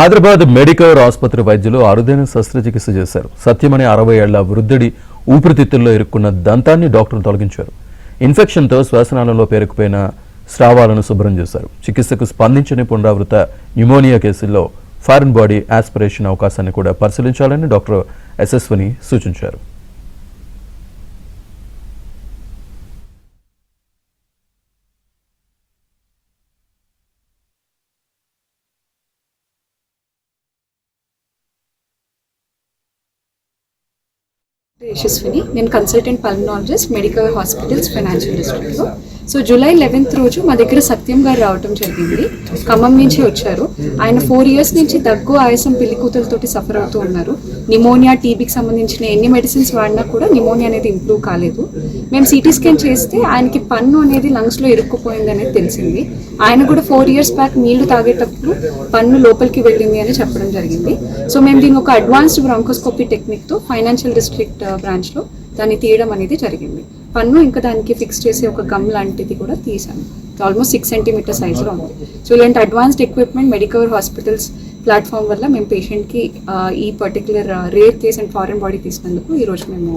Hyderabad Medicover ఆసుపత్రి వైద్యులు అరుదైన శస్త్రచికిత్స చేశారు. సత్యమనే 60 ఏళ్ల వృద్ధుడి ఊపిరితిత్తుల్లో ఇరుక్కున్న దంతాన్ని డాక్టర్లు తొలగించారు. ఇన్ఫెక్షన్తో శ్వాసనాళంలో పేరుకుపోయిన స్రావాలను శుభ్రం చేశారు. చికిత్సకు స్పందించని పునరావృత న్యూమోనియా కేసుల్లో ఫారిన్ బాడీ ఆస్పిరేషన్ అవకాశాన్ని కూడా పరిశీలించాలని డాక్టర్ యశస్విని సూచించారు. యశస్విని, నేను consultant pulmonologist Medicover hospitals financial డిస్ట్రిక్ట్లో. సో జూలై 11th రోజు మా దగ్గర సత్యం గారు రావటం జరిగింది. ఖమ్మం నుంచి వచ్చారు. ఆయన 4 years నుంచి దగ్గు, ఆయాసం, పిల్లికూతలతోటి సఫర్ అవుతూ ఉన్నారు. నిమోనియా, టీబీకి సంబంధించిన ఎన్ని మెడిసిన్స్ వాడినా కూడా నిమోనియా అనేది ఇంప్రూవ్ కాలేదు. మేము సిటీ స్కాన్ చేస్తే ఆయనకి పన్ను అనేది లంగ్స్లో ఇరుక్కుపోయింది అనేది తెలిసింది. ఆయన కూడా 4 years బ్యాక్ నీళ్లు తాగేటప్పుడు పన్ను లోపలికి వెళ్ళింది అని చెప్పడం జరిగింది. సో మేము దీన్ని ఒక అడ్వాన్స్డ్ బ్రాంకోస్కోపీ టెక్నిక్తో ఫైనాన్షియల్ డిస్ట్రిక్ట్ బ్రాంచ్లో దాన్ని తీయడం అనేది జరిగింది. పన్ను ఇంకా దానికి ఫిక్స్ చేసే ఒక గమ్ లాంటిది కూడా తీసాము. ఆల్మోస్ట్ 6 centimeter సైజులో ఉంది. సో ఇలాంటి advanced equipment Medicover hospitals platform వల్ల మేము పేషెంట్కి ఈ particular rare case and foreign body తీసినందుకు ఈరోజు మేము